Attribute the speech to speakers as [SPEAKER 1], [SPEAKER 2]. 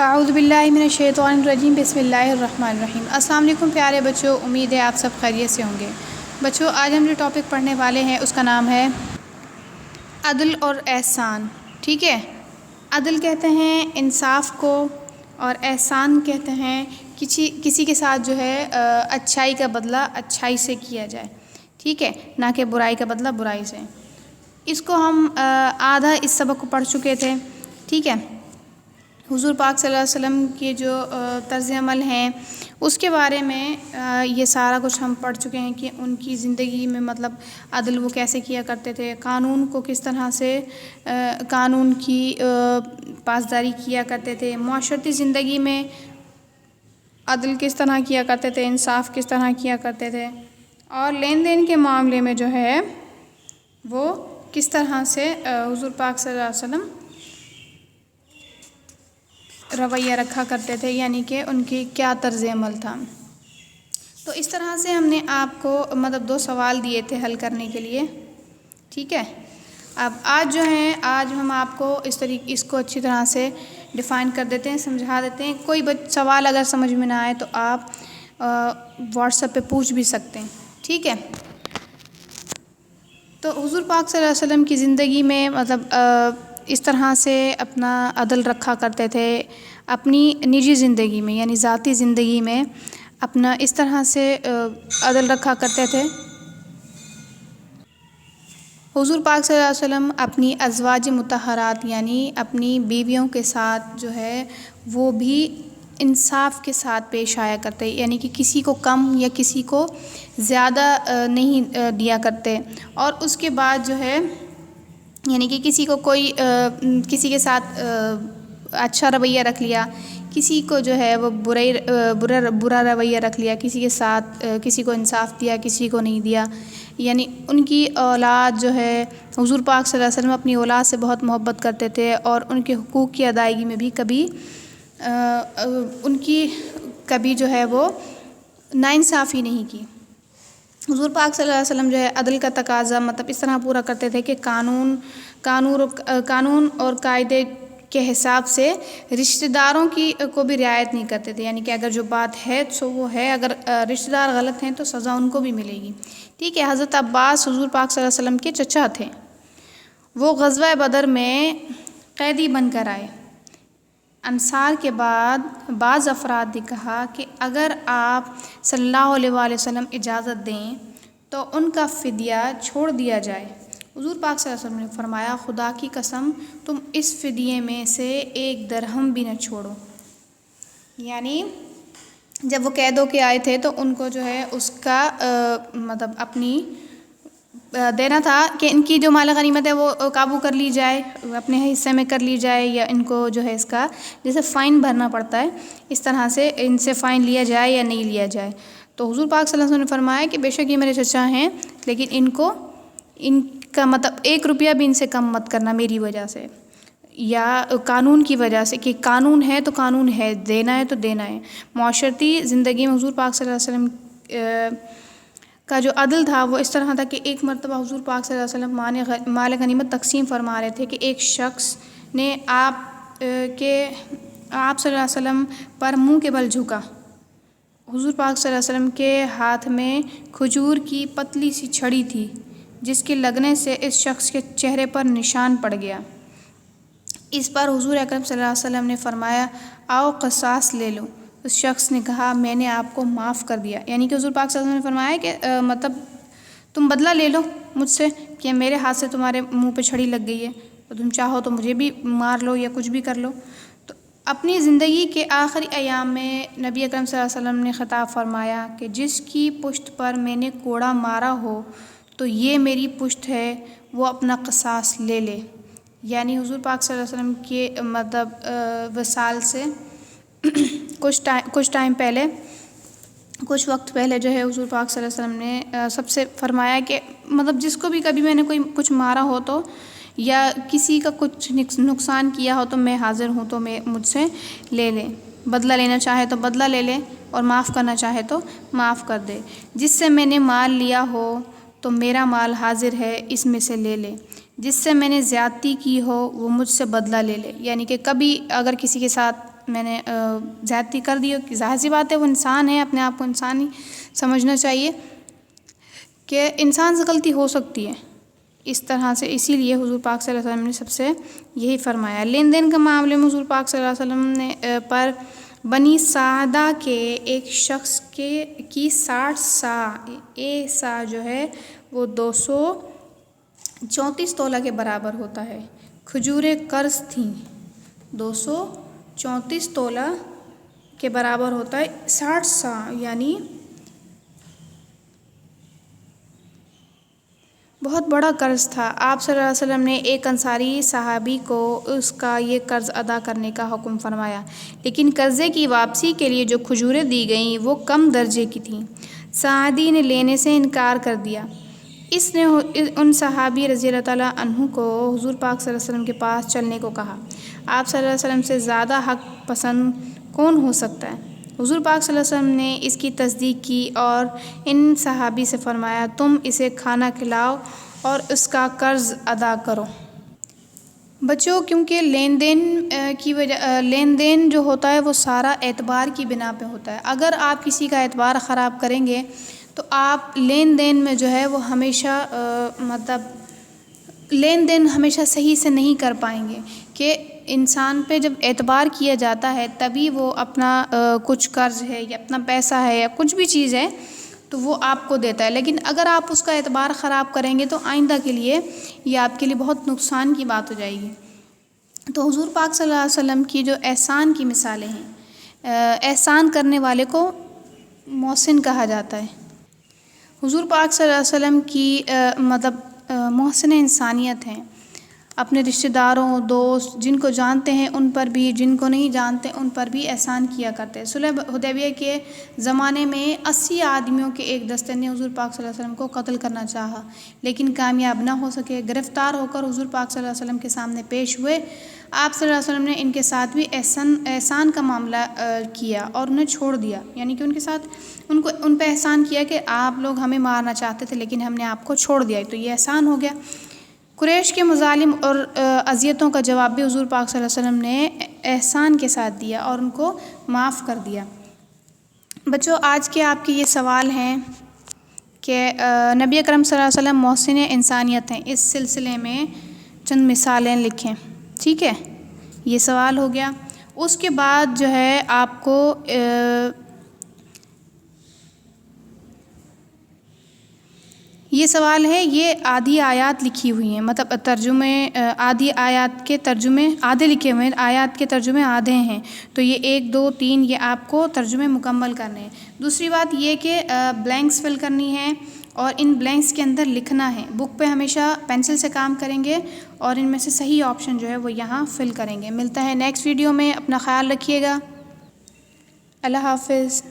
[SPEAKER 1] اعوذ باللہ من الشیطان الرجیم بسم اللہ الرحمن الرحیم۔ السلام علیکم پیارے بچوں، امید ہے آپ سب خیریت سے ہوں گے۔ بچوں آج ہم جو ٹاپک پڑھنے والے ہیں اس کا نام ہے عدل اور احسان۔ ٹھیک ہے، عدل کہتے ہیں انصاف کو، اور احسان کہتے ہیں کسی کے ساتھ جو ہے اچھائی کا بدلہ اچھائی سے کیا جائے، ٹھیک ہے، نہ کہ برائی کا بدلہ برائی سے۔ اس کو ہم آدھا اس سبق کو پڑھ چکے تھے، ٹھیک ہے۔ حضور پاک صلی اللہ علیہ وسلم کے جو طرز عمل ہیں اس کے بارے میں یہ سارا کچھ ہم پڑھ چکے ہیں کہ ان کی زندگی میں مطلب عدل وہ کیسے کیا کرتے تھے، قانون کو کس طرح سے قانون کی پاسداری کیا کرتے تھے، معاشرتی زندگی میں عدل کس طرح کیا کرتے تھے، انصاف کس طرح کیا کرتے تھے، اور لین دین کے معاملے میں جو ہے وہ کس طرح سے حضور پاک صلی اللہ علیہ وسلم رویہ رکھا کرتے تھے، یعنی کہ ان کی کیا طرز عمل تھا۔ تو اس طرح سے ہم نے آپ کو مطلب 2 سوال دیے تھے حل کرنے کے لیے، ٹھیک ہے۔ اب آج جو ہیں آج ہم آپ کو اس کو اچھی طرح سے ڈیفائن کر دیتے ہیں، سمجھا دیتے ہیں۔ کوئی سوال اگر سمجھ میں نہ آئے تو آپ واٹس ایپ پہ پوچھ بھی سکتے ہیں، ٹھیک ہے۔ تو حضور پاک صلی اللہ علیہ وسلم کی زندگی میں مطلب اس طرح سے اپنا عدل رکھا کرتے تھے، اپنی نجی زندگی میں یعنی ذاتی زندگی میں اپنا اس طرح سے عدل رکھا کرتے تھے۔ حضور پاک صلی اللہ علیہ وسلم اپنی ازواج مطہرات یعنی اپنی بیویوں کے ساتھ جو ہے وہ بھی انصاف کے ساتھ پیش آیا کرتے، یعنی کہ کسی کو کم یا کسی کو زیادہ نہیں دیا کرتے، اور اس کے بعد جو ہے یعنی کہ کسی کے ساتھ اچھا رویہ رکھ لیا، کسی کو جو ہے وہ برا رویہ رکھ لیا، کسی کے ساتھ کسی کو انصاف دیا، کسی کو نہیں دیا، یعنی ان کی اولاد جو ہے حضور پاک صلی اللہ علیہ وسلم اپنی اولاد سے بہت محبت کرتے تھے، اور ان کے حقوق کی ادائیگی میں بھی کبھی جو ہے وہ ناانصافی نہیں کی۔ حضور پاک صلی اللہ علیہ وسلم جو ہے عدل کا تقاضا مطلب اس طرح پورا کرتے تھے کہ قانون اور قاعدے کے حساب سے رشتہ داروں کو بھی رعایت نہیں کرتے تھے، یعنی کہ اگر جو بات ہے تو وہ ہے، اگر رشتہ دار غلط ہیں تو سزا ان کو بھی ملے گی، ٹھیک ہے۔ حضرت عباس حضور پاک صلی اللہ علیہ وسلم کے چچا تھے، وہ غزوہ بدر میں قیدی بن کر آئے۔ انصار کے بعد بعض افراد نے کہا کہ اگر آپ صلی اللہ علیہ وآلہ وسلم اجازت دیں تو ان کا فدیہ چھوڑ دیا جائے۔ حضور پاک صلی اللہ علیہ وسلم نے فرمایا خدا کی قسم تم اس فدیے میں سے 1 درہم بھی نہ چھوڑو، یعنی جب وہ قید ہو کے آئے تھے تو ان کو جو ہے اس کا مطلب اپنی دینا تھا کہ ان کی جو مال غنیمت ہے وہ قابو کر لی جائے، اپنے حصے میں کر لی جائے، یا ان کو جو ہے اس کا جیسے فائن بھرنا پڑتا ہے اس طرح سے ان سے فائن لیا جائے یا نہیں لیا جائے۔ تو حضور پاک صلی اللہ علیہ وسلم نے فرمایا کہ بے شک یہ میرے چچا ہیں، لیکن ان کا مطلب 1 روپیہ بھی ان سے کم مت کرنا میری وجہ سے یا قانون کی وجہ سے، کہ قانون ہے تو قانون ہے، دینا ہے تو دینا ہے۔ معاشرتی زندگی میں حضور پاک صلی اللہ علیہ وسلم کا جو عدل تھا وہ اس طرح تھا کہ ایک مرتبہ حضور پاک صلی اللہ علیہ وسلم مال غنیمت تقسیم فرما رہے تھے کہ ایک شخص نے آپ صلی اللہ علیہ وسلم پر منہ کے بل جھکا۔ حضور پاک صلی اللہ علیہ وسلم کے ہاتھ میں کھجور کی پتلی سی چھڑی تھی جس کے لگنے سے اس شخص کے چہرے پر نشان پڑ گیا۔ اس پر حضور اکرم صلی اللہ علیہ وسلم نے فرمایا آؤ قصاص لے لو۔ اس شخص نے کہا میں نے آپ کو معاف کر دیا، یعنی کہ حضور پاک صلی اللہ علیہ وسلم نے فرمایا کہ مطلب تم بدلہ لے لو مجھ سے کہ میرے ہاتھ سے تمہارے منہ پہ چھڑی لگ گئی ہے، تو تم چاہو تو مجھے بھی مار لو یا کچھ بھی کر لو۔ تو اپنی زندگی کے آخری ایام میں نبی اکرم صلی اللہ علیہ وسلم نے خطاب فرمایا کہ جس کی پشت پر میں نے کوڑا مارا ہو تو یہ میری پشت ہے، وہ اپنا قصاص لے لے۔ یعنی حضور پاک صلی اللہ علیہ وسلم کے مطلب وصال سے کچھ وقت پہلے جو ہے حضور پاک صلی اللہ علیہ وسلم نے سب سے فرمایا کہ مطلب جس کو بھی کبھی میں نے کچھ مارا ہو تو یا کسی کا کچھ نقصان کیا ہو تو میں حاضر ہوں، تو مجھ سے لے لے، بدلہ لینا چاہے تو بدلہ لے لے اور معاف کرنا چاہے تو معاف کر دے۔ جس سے میں نے مال لیا ہو تو میرا مال حاضر ہے، اس میں سے لے لے۔ جس سے میں نے زیادتی کی ہو وہ مجھ سے بدلہ لے لے، یعنی کہ کبھی اگر کسی کے ساتھ میں نے زیادتی کر دی ہو، کہ ظاہر سی بات ہے وہ انسان ہے، اپنے آپ کو انسان ہی سمجھنا چاہیے کہ انسان سے غلطی ہو سکتی ہے اس طرح سے۔ اسی لیے حضور پاک صلی اللہ علیہ وسلم نے سب سے یہی فرمایا۔ لین دین کے معاملے میں حضور پاک صلی اللہ علیہ وسلم نے پر بنی ساعدہ کے ایک شخص کی 60 سا، سا جو ہے وہ 234 تولہ کے برابر ہوتا ہے، کھجوریں قرض تھیں، 234 تولہ کے برابر ہوتا ہے 60 سا، یعنی بہت بڑا قرض تھا۔ آپ صلی اللہ علیہ وسلم نے ایک انصاری صحابی کو اس کا یہ قرض ادا کرنے کا حکم فرمایا، لیکن قرضے کی واپسی کے لیے جو کھجوریں دی گئیں وہ کم درجے کی تھیں۔ سعدی نے لینے سے انکار کر دیا۔ اس نے ان صحابی رضی اللہ تعالیٰ عنہ کو حضور پاک صلی اللہ علیہ وسلم کے پاس چلنے کو کہا۔ آپ صلی اللہ علیہ وسلم سے زیادہ حق پسند کون ہو سکتا ہے؟ حضور پاک صلی اللہ علیہ وسلم نے اس کی تصدیق کی اور ان صحابی سے فرمایا، تم اسے کھانا کھلاؤ اور اس کا قرض ادا کرو۔ بچوں، کیونکہ لین دین جو ہوتا ہے وہ سارا اعتبار کی بنا پہ ہوتا ہے۔ اگر آپ کسی کا اعتبار خراب کریں گے تو آپ لین دین میں جو ہے وہ ہمیشہ لین دین ہمیشہ صحیح سے نہیں کر پائیں گے، کہ انسان پہ جب اعتبار کیا جاتا ہے تبھی وہ اپنا کچھ قرض ہے یا اپنا پیسہ ہے یا کچھ بھی چیز ہے تو وہ آپ کو دیتا ہے، لیکن اگر آپ اس کا اعتبار خراب کریں گے تو آئندہ کے لیے یہ آپ کے لیے بہت نقصان کی بات ہو جائے گی۔ تو حضور پاک صلی اللہ علیہ وسلم کی جو احسان کی مثالیں ہیں، احسان کرنے والے کو محسن کہا جاتا ہے۔ حضور پاک صلی اللہ علیہ وسلم کی محسن انسانیت ہیں، اپنے رشتہ داروں، دوست، جن کو جانتے ہیں ان پر بھی، جن کو نہیں جانتے ان پر بھی احسان کیا کرتے ہیں۔ صلح حدیبیہ کے زمانے میں 80 آدمیوں کے ایک دستے نے حضور پاک صلی اللہ علیہ وسلم کو قتل کرنا چاہا، لیکن کامیاب نہ ہو سکے۔ گرفتار ہو کر حضور پاک صلی اللہ علیہ وسلم کے سامنے پیش ہوئے۔ آپ صلی اللہ علیہ وسلم نے ان کے ساتھ بھی احسان کا معاملہ کیا اور انہیں چھوڑ دیا، یعنی کہ ان کے ساتھ ان پہ احسان کیا کہ آپ لوگ ہمیں مارنا چاہتے تھے لیکن ہم نے آپ کو چھوڑ دیا، تو یہ احسان ہو گیا۔ قریش کے مظالم اور اذیتوں کا جواب بھی حضور پاک صلی اللہ علیہ وسلم نے احسان کے ساتھ دیا اور ان کو معاف کر دیا۔ بچوں، آج کے آپ کے یہ سوال ہیں کہ نبی اکرم صلی اللہ علیہ وسلم محسن انسانیت ہیں، اس سلسلے میں چند مثالیں لکھیں، ٹھیک ہے؟ یہ سوال ہو گیا۔ اس کے بعد جو ہے آپ کو یہ سوال ہے، یہ آدھی آیات لکھی ہوئی ہیں، مطلب ترجمے آدھی آیات کے ترجمے آدھے لکھے ہوئے ہیں، آیات کے ترجمے آدھے ہیں، تو یہ 1 2 3 یہ آپ کو ترجمے مکمل کرنے ہیں۔ دوسری بات یہ کہ بلینکس فل کرنی ہے اور ان بلینکس کے اندر لکھنا ہے۔ بک پہ ہمیشہ پینسل سے کام کریں گے اور ان میں سے صحیح آپشن جو ہے وہ یہاں فل کریں گے۔ ملتا ہے نیکسٹ ویڈیو میں، اپنا خیال رکھیے گا، اللہ حافظ۔